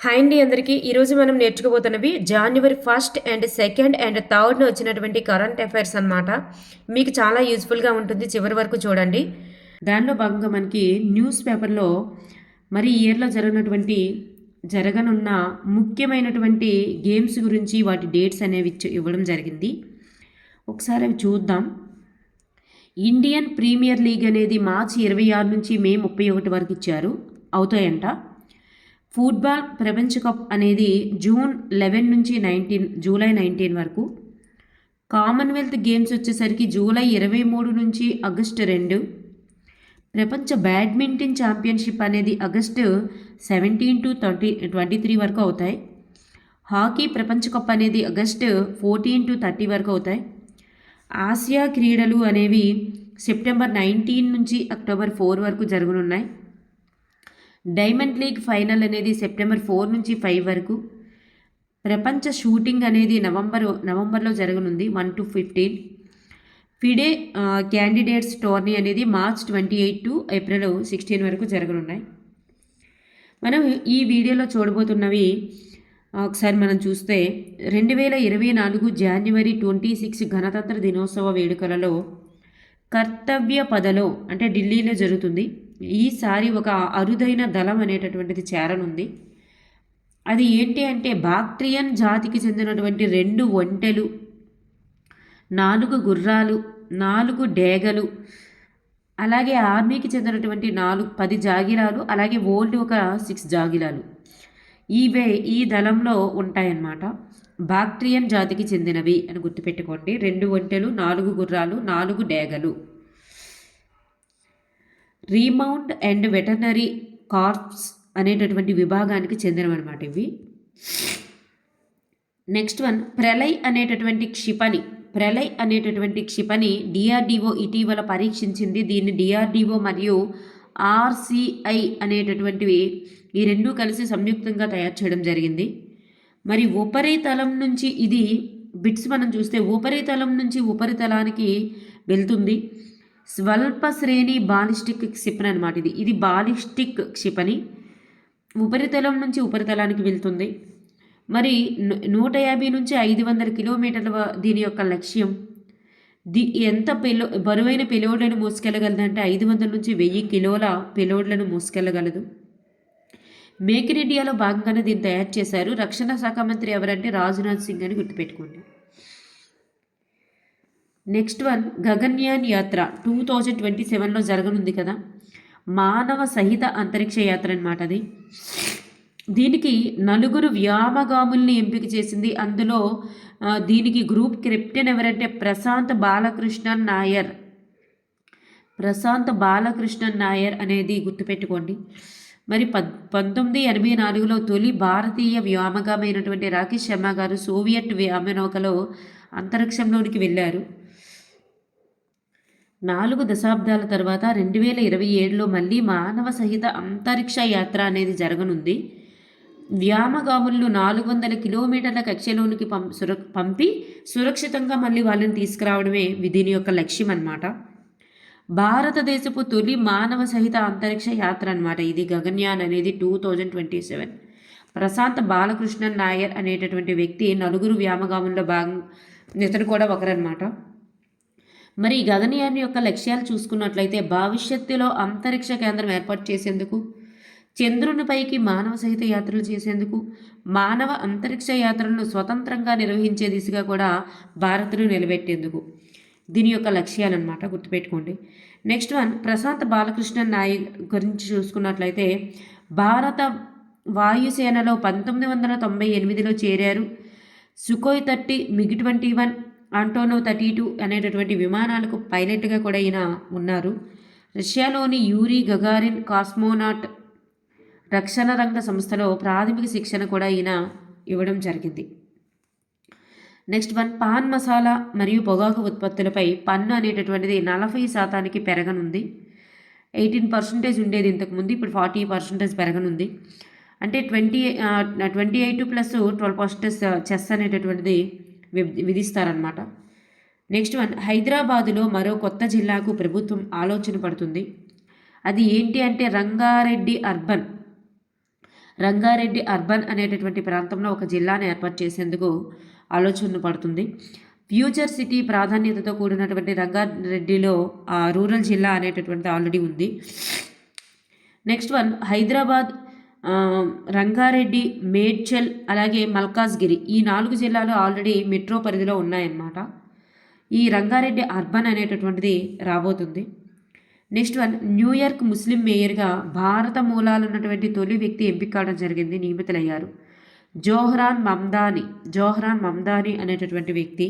Hi అండి అందరికీ. ఈరోజు మనం నేర్చుకోబోతున్నవి జాన్యువరి 1 అండ్ 2 అండ్ 3 వచ్చినటువంటి కరెంట్ అఫైర్స్ అనమాట. మీకు చాలా యూజ్ఫుల్గా ఉంటుంది. చివరి వరకు చూడండి. దానిలో భాగంగా మనకి న్యూస్ పేపర్లో మరి ఈ ఇయర్లో జరగనున్న ముఖ్యమైనటువంటి గేమ్స్ గురించి వాటి డేట్స్ అనేవి ఇవ్వడం జరిగింది. ఒకసారి అవి చూద్దాం. ఇండియన్ ప్రీమియర్ లీగ్ అనేది మార్చి 26 నుంచి మే 31 వరకు ఇచ్చారు, అవుతాయంట. ఫుట్బాల్ ప్రపంచ కప్ అనేది జూన్ 11 నుంచి జూలై 19 వరకు. కామన్వెల్త్ గేమ్స్ వచ్చేసరికి జూలై 23 నుంచి ఆగస్టు 2. ప్రపంచ బ్యాడ్మింటన్ ఛాంపియన్షిప్ అనేది ఆగస్టు 17 to 23 వరకు అవుతాయి. హాకీ ప్రపంచ కప్ అనేది ఆగస్టు 14 to 30 వరకు అవుతాయి. ఆసియా క్రీడలు అనేవి సెప్టెంబర్ 19 నుంచి అక్టోబర్ 4 వరకు జరగనున్నాయి. డైమండ్ లీగ్ ఫైనల్ అనేది సెప్టెంబర్ 4 నుంచి 5 వరకు. ప్రపంచ షూటింగ్ అనేది నవంబర్లో జరగనుంది 1 to 15. ఫిడే క్యాండిడేట్స్ టోర్నీ అనేది మార్చ్ 28 to ఏప్రిల్ 16 వరకు జరగనున్నాయి. మనం ఈ వీడియోలో చూడబోతున్నవి ఒకసారి మనం చూస్తే 2024 జాన్యువరి 26 గణతంత్ర దినోత్సవ వేడుకలలో కర్తవ్య పదలో అంటే ఢిల్లీలో జరుగుతుంది. ఈసారి ఒక అరుదైన దళం అనేటటువంటిది చేరనుంది. అది ఏంటి అంటే బాక్ట్రియన్ జాతికి చెందినటువంటి 2 ఒంటెలు, 4 గుర్రాలు, 4 డేగలు, అలాగే ఆర్మీకి చెందినటువంటి 10 జాగిరాలు, అలాగే ఓల్డ్ ఒక 6 జాగిరాలు ఈ దళంలో ఉంటాయన్నమాట. బాక్ట్రియన్ జాతికి చెందినవి అని గుర్తుపెట్టుకోండి. 2 ఒంటెలు, 4 గుర్రాలు, 4 డేగలు. రీమౌంట్ అండ్ వెటర్నరీ కార్ప్స్ అనేటటువంటి విభాగానికి చెందినవన్నమాట ఇవి. నెక్స్ట్ వన్, ప్రళయ్ అనేటటువంటి క్షిపణి డిఆర్డిఓ ఇటీవల పరీక్షించింది. దీన్ని డిఆర్డిఓ మరియు ఆర్సిఐ అనేటటువంటివి ఈ రెండు కలిసి సంయుక్తంగా తయారు చేయడం జరిగింది. మరి ఉపరితలం నుంచి ఇది బిట్స్ మనం చూస్తే ఉపరితలం నుంచి ఉపరితలానికి వెళ్తుంది. స్వల్ప శ్రేణి బాలిస్టిక్ క్షిపణి అనమాట. ఇది బాలిస్టిక్ క్షిపణి ఉపరితలం నుంచి ఉపరితలానికి వెళ్తుంది. మరి 150 నుంచి 500 కిలోమీటర్ల దీని యొక్క లక్ష్యం. ఎంత బరువైన పెలోడ్లను మోసుకెళ్ళగలదంటే 500 నుంచి 1000 కిలోల పెలోడ్లను మోసుకెళ్ళగలదు. మేక్ ఇన్ ఇండియాలో భాగంగానే దీన్ని తయారు చేశారు. రక్షణ శాఖ మంత్రి ఎవరంటే రాజ్నాథ్ సింగ్ అని గుర్తుపెట్టుకోండి. నెక్స్ట్ వన్, గగన్యాన్ యాత్ర 2027లో జరగనుంది కదా, మానవ సహిత అంతరిక్ష యాత్ర అనమాట అది. దీనికి 4 వ్యోమగాముల్ని ఎంపిక చేసింది. అందులో దీనికి గ్రూప్ కెప్టెన్ ఎవరంటే ప్రశాంత్ బాలకృష్ణన్ నాయర్ అనేది గుర్తుపెట్టుకోండి. మరి 1984లో తొలి భారతీయ వ్యోమగామైనటువంటి రాకేష్ శర్మ గారు సోవియట్ వ్యోమనౌకలో అంతరిక్షంలోనికి వెళ్ళారు. 4 దశాబ్దాల తర్వాత 2027లో మళ్ళీ మానవ సహిత అంతరిక్ష యాత్ర అనేది జరగనుంది. వ్యోమగాములను 400 కిలోమీటర్ల కక్షలోనికి పంపి సురక్షితంగా మళ్ళీ వాళ్ళని తీసుకురావడమే దీని యొక్క లక్ష్యం అన్నమాట. భారతదేశపు తొలి మానవ సహిత అంతరిక్ష యాత్ర అనమాట ఇది గగన్యాన్ అనేది 2027. ప్రశాంత్ బాలకృష్ణన్ నాయర్ అనేటటువంటి వ్యక్తి 4 వ్యోమగాముల్లో ఇతను కూడా ఒకరనమాట. మరి గగన్యాన్ యొక్క లక్ష్యాలు చూసుకున్నట్లయితే భవిష్యత్తులో అంతరిక్ష కేంద్రం ఏర్పాటు చేసేందుకు, చంద్రునిపైకి మానవ సహిత యాత్రలు చేసేందుకు, మానవ అంతరిక్ష యాత్రలను స్వతంత్రంగా నిర్వహించే దిశగా కూడా భారత్ను నిలబెట్టేందుకు దీని యొక్క లక్ష్యాలు అనమాట, గుర్తుపెట్టుకోండి. నెక్స్ట్ వన్, ప్రశాంత్ బాలకృష్ణన్ నాయక్ గురించి చూసుకున్నట్లయితే భారత వాయుసేనలో 1998లో చేరారు. సుఖోయ్ 30, MiG-21, ఆంటోనోవ్ 32 అనేటటువంటి విమానాలకు పైలట్గా కూడా ఈయన ఉన్నారు. రష్యాలోని యూరీ గగారిన్ కాస్మోనాట్ రక్షణ రంగ సంస్థలో ప్రాథమిక శిక్షణ కూడా ఈయన ఇవ్వడం జరిగింది. నెక్స్ట్ వన్, పాన్ మసాలా మరియు పొగాకు ఉత్పత్తులపై పన్ను అనేటటువంటిది 40% పెరగనుంది. 18% ఉండేది ఇంతకుముందు, ఇప్పుడు 40% పెరగనుంది. అంటే 28 + 12% చెస్ అనేటటువంటిది విధిస్తారనమాట. నెక్స్ట్ వన్, హైదరాబాదులో మరో కొత్త జిల్లాకు ప్రభుత్వం ఆలోచన పడుతుంది. అది ఏంటి అంటే రంగారెడ్డి అర్బన్ రంగారెడ్డి అర్బన్ అనేటటువంటి ప్రాంతంలో ఒక జిల్లాను ఏర్పాటు చేసేందుకు ఆలోచన పడుతుంది. ఫ్యూచర్ సిటీ ప్రాధాన్యతతో కూడినటువంటి రంగారెడ్డిలో రూరల్ జిల్లా అనేటటువంటిది ఆల్రెడీ ఉంది. నెక్స్ట్ వన్ హైదరాబాద్, రంగారెడ్డి, మేడ్చల్ అలాగే మల్కాజ్గిరి ఈ 4 జిల్లాలు ఆల్రెడీ మెట్రో పరిధిలో ఉన్నాయన్నమాట. ఈ రంగారెడ్డి అర్బన్ అనేటటువంటిది రాబోతుంది. నెక్స్ట్ వన్ న్యూయార్క్ ముస్లిం మేయర్గా భారత మూలాలు ఉన్నటువంటి తొలి వ్యక్తి ఎంపిక కావడం జరిగింది, నియమితులయ్యారు. జోహ్రాన్ మమ్దాని అనేటటువంటి వ్యక్తి.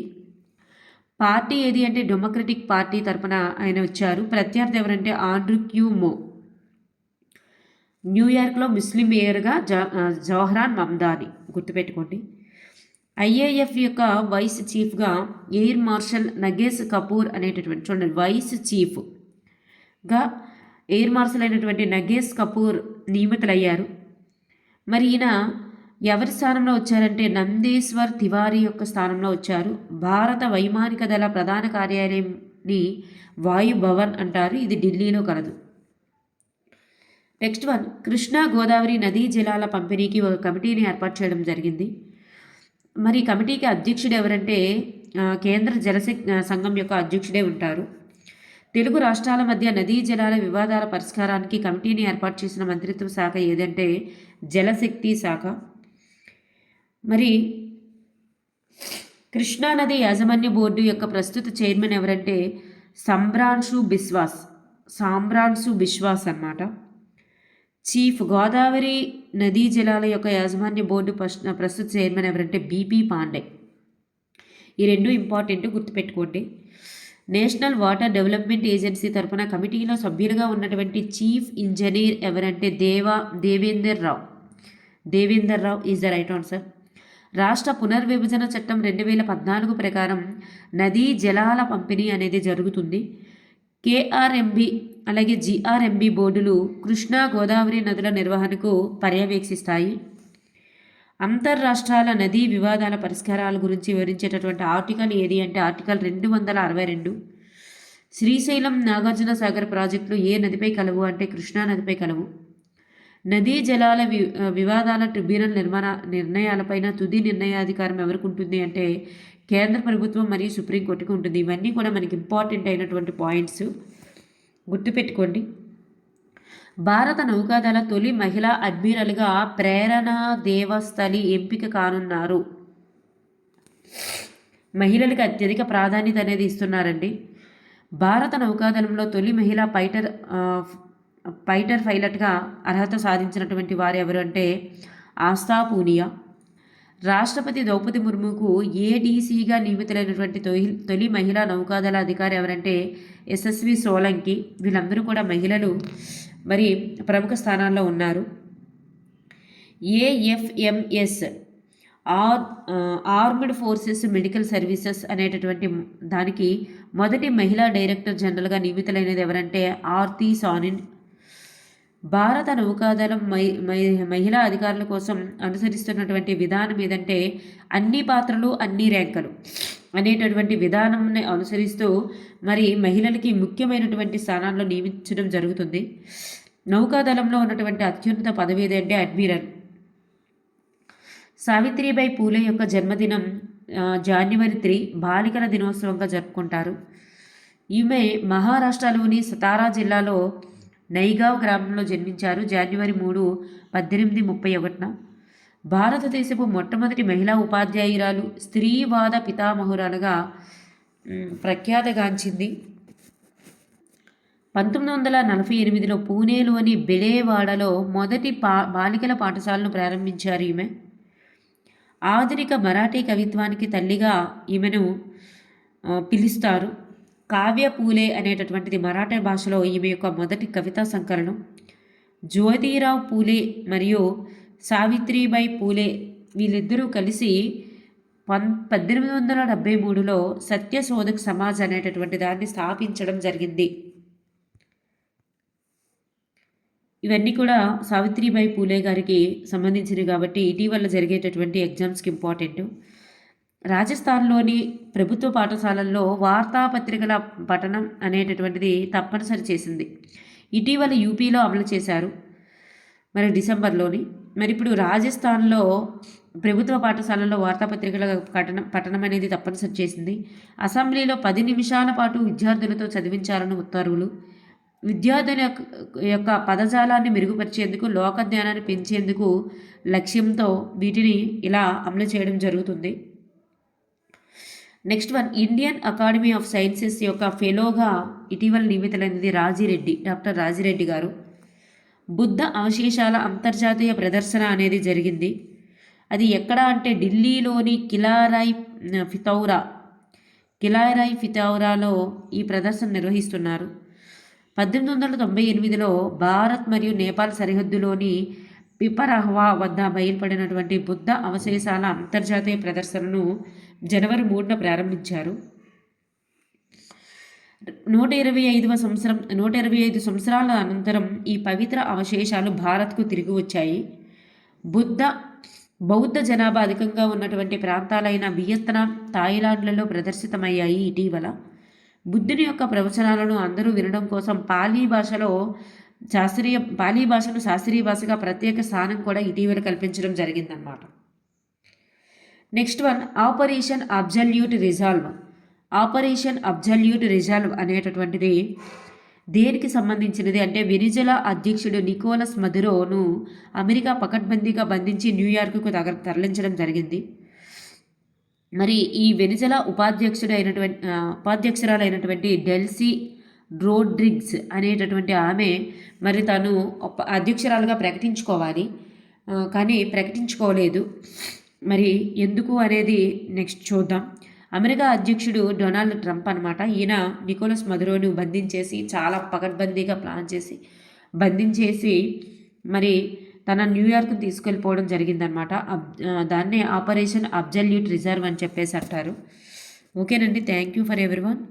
పార్టీ ఏది అంటే డెమోక్రటిక్ పార్టీ తరపున ఆయన వచ్చారు. ప్రత్యర్థి ఎవరంటే ఆండ్రూ క్యూమో. న్యూయార్క్లో ముస్లిం మేయర్గా జోహ్రాన్ మమ్దాని గుర్తుపెట్టుకోండి. ఐఏఎఫ్ యొక్క వైస్ చీఫ్గా ఎయిర్ మార్షల్ నగేష్ కపూర్ అనేటటువంటి చూడండి వైస్ చీఫ్గా ఎయిర్ మార్షల్ అయినటువంటి నగేష్ కపూర్ నియమితులయ్యారు. మరి ఈయన ఎవరి స్థానంలో వచ్చారంటే నందేశ్వర్ తివారీ యొక్క స్థానంలో వచ్చారు. భారత వైమానిక దళ ప్రధాన కార్యాలయంని వాయు భవన్ అంటారు, ఇది ఢిల్లీలో కలదు. నెక్స్ట్ వన్ కృష్ణా గోదావరి నదీ జలాల పంపిణీకి ఒక కమిటీని ఏర్పాటు చేయడం జరిగింది. మరి కమిటీకి అధ్యక్షుడు ఎవరంటే కేంద్ర జలశక్తి సంఘం యొక్క అధ్యక్షుడే ఉంటారు. తెలుగు రాష్ట్రాల మధ్య నదీ జలాల వివాదాల పరిష్కారానికి కమిటీని ఏర్పాటు చేసిన మంత్రిత్వ శాఖ ఏదంటే జలశక్తి శాఖ. మరి కృష్ణానది యాజమాన్య బోర్డు యొక్క ప్రస్తుత చైర్మన్ ఎవరంటే సాంబ్రాన్షు బిశ్వాస్ అన్నమాట. చీఫ్ గోదావరి నదీ జలాల యొక్క యాజమాన్య బోర్డు ప్రస్తుత చైర్మన్ ఎవరంటే బీపీ పాండే. ఈ రెండు ఇంపార్టెంట్, గుర్తుపెట్టుకోండి. నేషనల్ వాటర్ డెవలప్మెంట్ ఏజెన్సీ తరఫున కమిటీలో సభ్యులుగా ఉన్నటువంటి చీఫ్ ఇంజనీర్ ఎవరంటే దేవేందర్ రావు ఈజ్ ద రైట్ ఆన్సర్. రాష్ట్ర పునర్విభజన చట్టం 2014 ప్రకారం నదీ జలాల పంపిణీ అనేది జరుగుతుంది. కేఆర్ఎంబి అలాగే జిఆర్ఎంబి బోర్డులు కృష్ణా గోదావరి నదుల నిర్వహణకు పర్యవేక్షిస్తాయి. అంతర్రాష్ట్రాల నదీ వివాదాల పరిష్కారాల గురించి వివరించేటటువంటి ఆర్టికల్ ఏది అంటే ఆర్టికల్ 262. శ్రీశైలం నాగార్జున సాగర్ ప్రాజెక్టులు ఏ నదిపై కలవు అంటే కృష్ణా నదిపై కలవు. నదీ జలాల వివాదాల ట్రిబ్యునల్ నిర్ణయాలపైన తుది నిర్ణయాధికారం ఎవరికి ఉంటుంది అంటే కేంద్ర ప్రభుత్వం మరియు సుప్రీంకోర్టుకు ఉంటుంది. ఇవన్నీ కూడా మనకి ఇంపార్టెంట్ అయినటువంటి పాయింట్స్, గుర్తుపెట్టుకోండి. భారత నౌకాదళ తొలి మహిళా అడ్మిరల్గా ప్రేరణ దేవస్థలి ఎంపిక కానున్నారు. మహిళలకు అత్యధిక ప్రాధాన్యత అనేది ఇస్తున్నారండి. భారత నౌకాదళంలో తొలి మహిళా ఫైటర్ పైలట్గా అర్హత సాధించినటువంటి వారు ఎవరు అంటే ఆస్థా పూనియా. రాష్ట్రపతి ద్రౌపది ముర్ముకు ఏడీసీగా నియమితులైనటువంటి తొలి మహిళా నౌకాదళ అధికారి ఎవరంటే యశస్వి సోలంకి. వీళ్ళందరూ కూడా మహిళలు, మరి ప్రముఖ స్థానాల్లో ఉన్నారు. ఏఎఫ్ఎంఎస్ ఆర్మ్డ్ ఫోర్సెస్ మెడికల్ సర్వీసెస్ అనేటటువంటి దానికి మొదటి మహిళా డైరెక్టర్ జనరల్గా నియమితులైనది ఎవరంటే ఆర్తి సానిన్. భారత నౌకాదళం మహిళా అధికారుల కోసం అనుసరిస్తున్నటువంటి విధానం ఏదంటే అన్ని పాత్రలు అన్ని ర్యాంకులు అనేటటువంటి విధానాన్ని అనుసరిస్తూ మరి మహిళలకి ముఖ్యమైనటువంటి స్థానాల్లో నియమించడం జరుగుతుంది. నౌకాదళంలో ఉన్నటువంటి అత్యున్నత పదవి ఏదంటే అడ్మిరల్. సావిత్రిబాయి పూలే యొక్క జన్మదినం జనవరి 3 బాలికల దినోత్సవంగా జరుపుకుంటారు. ఈమె మహారాష్ట్రలోని సతారా జిల్లాలో నైగావ్ గ్రామంలో జన్మించారు జనవరి 3, 1831. భారతదేశపు మొట్టమొదటి మహిళా ఉపాధ్యాయురాలు, స్త్రీవాద పితామహురాలుగా ప్రఖ్యాతగాంచింది. 1948లో పూణేలోని బెళేవాడలో మొదటి బాలికల పాఠశాలను ప్రారంభించారు ఈమె. ఆధునిక మరాఠీ కవిత్వానికి తల్లిగా ఈమెను పిలుస్తారు. కావ్య పూలే అనేటటువంటిది మరాఠీ భాషలో ఈమె యొక్క మొదటి కవితా సంకలనం. జ్యోతిరావు పూలే మరియు సావిత్రిబాయి పూలే వీళ్ళిద్దరూ కలిసి 1873లో సత్యశోధక్ సమాజ్ అనేటటువంటి దాన్ని స్థాపించడం జరిగింది. ఇవన్నీ కూడా సావిత్రిబాయి పూలే గారికి సంబంధించినవి కాబట్టి ఇటీవల జరిగేటటువంటి ఎగ్జామ్స్కి ఇంపార్టెంట్. రాజస్థాన్లోని ప్రభుత్వ పాఠశాలల్లో వార్తాపత్రికల పఠనం అనేటటువంటిది తప్పనిసరి చేసింది. ఇటీవల యూపీలో అమలు చేశారు, మరి డిసెంబర్లోని. మరి ఇప్పుడు రాజస్థాన్లో ప్రభుత్వ పాఠశాలల్లో వార్తాపత్రికల పఠనం అనేది తప్పనిసరి చేసింది. అసెంబ్లీలో 10 నిమిషాల పాటు విద్యార్థులతో చదివించాలని ఉత్తర్వులు. విద్యార్థుల యొక్క పదజాలాన్ని మెరుగుపరిచేందుకు, లోక జ్ఞానాన్ని పెంచేందుకు లక్ష్యంతో వీటిని ఇలా అమలు చేయడం జరుగుతుంది. Next one, Indian academy of sciences యొక్క ఫెలోగా ఇటీవల నియమితులైనది డాక్టర్ రాజిరెడ్డి గారు. బుద్ధ అవశేషాల అంతర్జాతీయ ప్రదర్శన అనేది జరిగింది. అది ఎక్కడ అంటే ఢిల్లీలోని కిలారాయ్ ఫితౌరాలో ఈ ప్రదర్శన నిర్వహిస్తున్నారు. 1898లో భారత్ మరియు నేపాల్ సరిహద్దులోని పిపరహ్వా వద్ద బయలుపడినటువంటి బుద్ధ అవశేషాల అంతర్జాతీయ ప్రదర్శనను జనవరి 3న ప్రారంభించారు. 125 సంవత్సరాల అనంతరం ఈ పవిత్ర అవశేషాలు భారత్కు తిరిగి వచ్చాయి. బౌద్ధ జనాభా అధికంగా ఉన్నటువంటి ప్రాంతాలైన వియత్నాం, థాయిలాండ్లలో ప్రదర్శితమయ్యాయి. ఇటీవల బుద్ధుని యొక్క ప్రవచనాలను అందరూ వినడం కోసం పాలీ భాషను శాస్త్రీయ భాషగా ప్రత్యేక స్థానం కూడా ఇటీవల కల్పించడం జరిగిందన్నమాట. Next one, operation absolute resolve అనేటటువంటిది దేనికి సంబంధించినది అంటే వెనిజులా అధ్యక్షుడు నికోలస్ మదురోను అమెరికా పకడ్బందీగా బంధించి న్యూయార్క్కు తరలించడం జరిగింది. మరి ఈ వెనిజులా ఉపాధ్యక్షురాలైనటువంటి డెల్సీ రోడ్రిగ్స్ అనేటటువంటి ఆమె మరి తను అధ్యక్షురాలుగా ప్రకటించుకోవాలి, కానీ ప్రకటించుకోలేదు. మరి ఎందుకు అనేది నెక్స్ట్ చూద్దాం. అమెరికా అధ్యక్షుడు డొనాల్డ్ ట్రంప్ అనమాట. ఈయన నికోలస్ మదురోను బంధించేసి చాలా పకడ్బందీగా ప్లాన్ చేసి బంధించేసి మరి తన న్యూయార్క్ని తీసుకెళ్ళిపోవడం జరిగిందనమాట. దాన్నే ఆపరేషన్ అబ్జల్యూట్ రిజర్వ్ అని చెప్పేసి అంటారు. ఓకేనండి, థ్యాంక్ యూ ఫర్ ఎవ్రీవన్.